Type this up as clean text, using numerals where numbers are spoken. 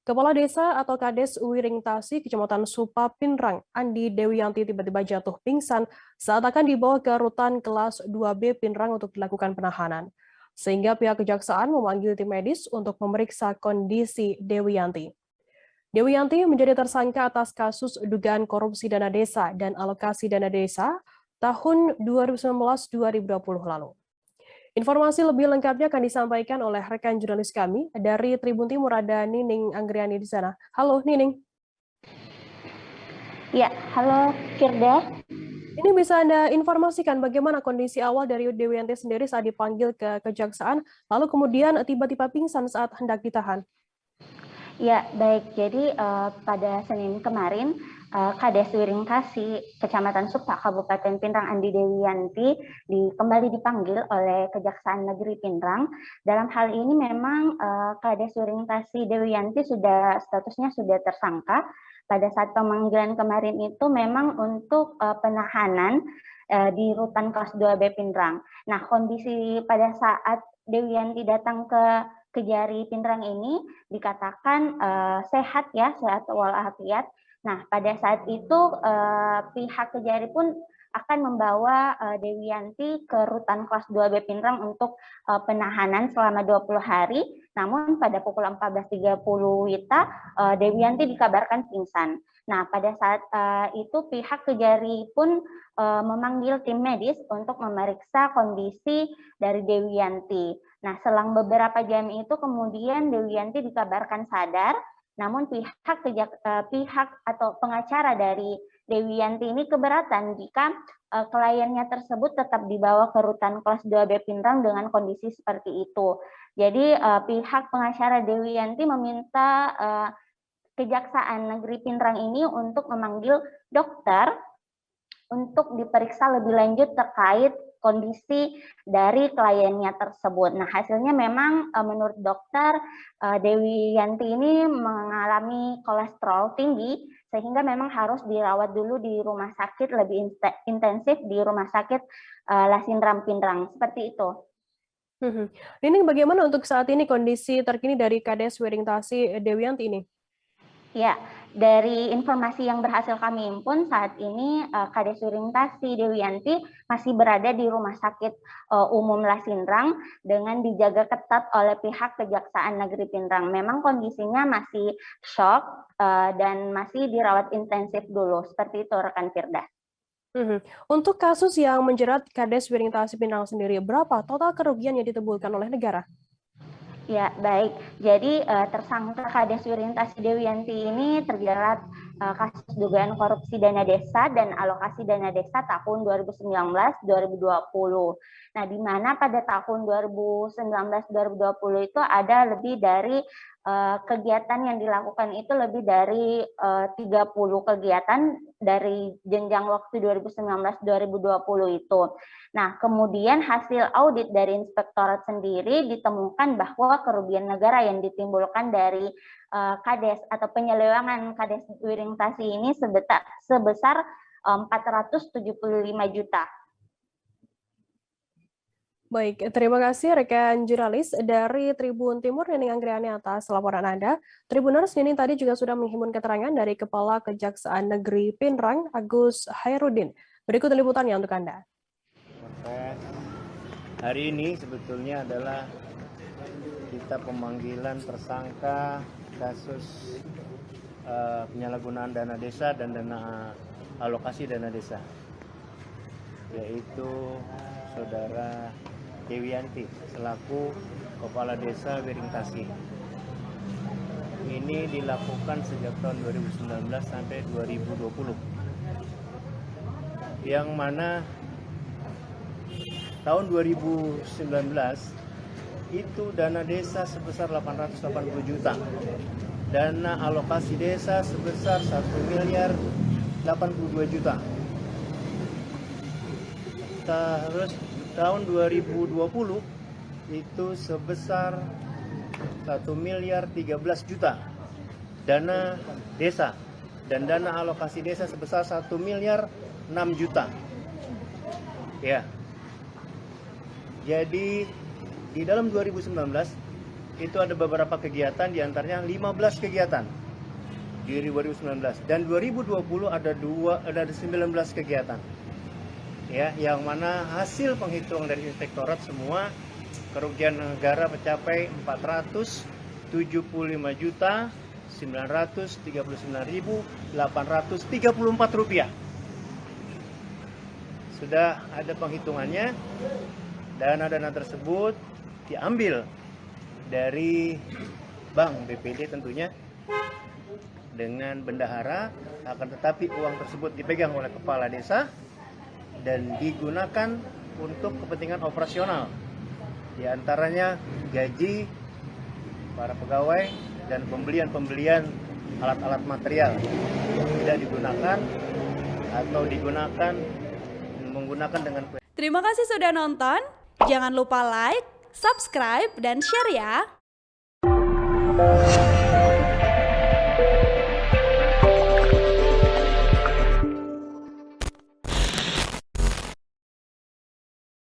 Kepala Desa atau Kades Wiring Tasi, Kecamatan Supa Pinrang, Andi Dewiyanti tiba-tiba jatuh pingsan saat akan dibawa ke rutan kelas 2B Pinrang untuk dilakukan penahanan. Sehingga pihak kejaksaan memanggil tim medis untuk memeriksa kondisi Dewiyanti. Dewiyanti menjadi tersangka atas kasus dugaan korupsi dana desa dan alokasi dana desa tahun 2019-2020 lalu. Informasi lebih lengkapnya akan disampaikan oleh rekan jurnalis kami dari Tribun Timur, ada Nining Anggriani di sana. Halo Nining. Ya, halo Firda. Ini bisa Anda informasikan bagaimana kondisi awal dari Dewiyanti sendiri saat dipanggil ke kejaksaan, lalu kemudian tiba-tiba pingsan saat hendak ditahan? Ya, baik. Jadi pada Senin kemarin, Kades Wiring Tasi, Kecamatan Supa, Kabupaten Pinrang, Andi Dewiyanti kembali dipanggil oleh Kejaksaan Negeri Pinrang. Dalam hal ini memang Kades Wiring Tasi Dewiyanti statusnya sudah tersangka. Pada saat pemanggilan kemarin itu memang untuk penahanan di rutan kelas 2B Pinrang. Nah, kondisi pada saat Dewiyanti datang ke Kejari Pinrang ini dikatakan sehat ya, sehat walafiat. Nah, pada saat itu pihak Kejari pun akan membawa Dewiyanti ke rutan kelas 2B Pinrang untuk penahanan selama 20 hari. Namun pada pukul 14.30 WITA, Dewiyanti dikabarkan pingsan. Nah, pada saat itu pihak Kejari pun memanggil tim medis untuk memeriksa kondisi dari Dewiyanti. Nah, selang beberapa jam itu kemudian Dewiyanti dikabarkan sadar, namun pihak atau pengacara dari Dewiyanti ini keberatan jika kliennya tersebut tetap dibawa ke rutan kelas 2B Pinrang dengan kondisi seperti itu. Jadi pihak pengacara Dewiyanti meminta Kejaksaan Negeri Pinrang ini untuk memanggil dokter untuk diperiksa lebih lanjut terkait kondisi dari kliennya tersebut. Nah, hasilnya memang menurut dokter Dewiyanti ini mengalami kolesterol tinggi sehingga memang harus dirawat dulu di rumah sakit lebih intensif di rumah sakit Lasindram Pinrang. Seperti itu. Ini bagaimana untuk saat ini kondisi terkini dari Kades Wiring Tasi Dewiyanti ini? Ya, dari informasi yang berhasil kami himpun saat ini Kades Wiring Tasi Dewiyanti masih berada di Rumah Sakit Umum Lasindrang dengan dijaga ketat oleh pihak Kejaksaan Negeri Pinrang. Memang kondisinya masih shock dan masih dirawat intensif dulu. Seperti itu rekan Firda. Untuk kasus yang menjerat Kades Wiring Tasi Pinrang sendiri, berapa total kerugian yang ditimbulkan oleh negara? Ya, baik. Jadi tersangka Kades Wiring Tasi Dewiyanti ini terjerat kasus dugaan korupsi dana desa dan alokasi dana desa tahun 2019-2020. Nah, di mana pada tahun 2019-2020 itu ada lebih dari kegiatan yang dilakukan itu lebih dari 30 kegiatan dari jenjang waktu 2019-2020 itu. Nah, kemudian hasil audit dari inspektorat sendiri ditemukan bahwa kerugian negara yang ditimbulkan dari Kades atau penyelewengan Kades Wiring Tasi ini sebesar 475 juta. Baik, terima kasih rekan jurnalis dari Tribun Timur, Nining Anggriani atas laporan Anda. Tribuners, Nining tadi juga sudah menghimpun keterangan dari Kepala Kejaksaan Negeri Pinrang, Agus Hairudin. Berikut liputannya untuk Anda. Hari ini sebetulnya adalah kita pemanggilan tersangka kasus penyalahgunaan dana desa dan dana alokasi dana desa, yaitu Saudara Dewiyanti selaku Kepala Desa Wiring Tasi. Ini dilakukan sejak tahun 2019 sampai 2020, yang mana tahun 2019 itu dana desa sebesar 880 juta, dana alokasi desa sebesar 1 miliar 82 juta. Terus tahun 2020 itu sebesar 1 miliar 13 juta dana desa, dan dana alokasi desa sebesar 1 miliar 6 juta. Ya. Jadi di dalam 2019 itu ada beberapa kegiatan, diantaranya 15 kegiatan di 2019, dan 2020 ada 19 kegiatan. Ya, yang mana hasil penghitungan dari inspektorat semua kerugian negara mencapai 475.939.834 rupiah. Sudah ada penghitungannya. Dana-dana tersebut diambil dari Bank BPD tentunya dengan bendahara, akan tetapi uang tersebut dipegang oleh kepala desa dan digunakan untuk kepentingan operasional, di antaranya gaji para pegawai dan pembelian alat-alat material tidak digunakan atau digunakan menggunakan dengan. Terima kasih sudah nonton. Jangan lupa like, subscribe, dan share ya.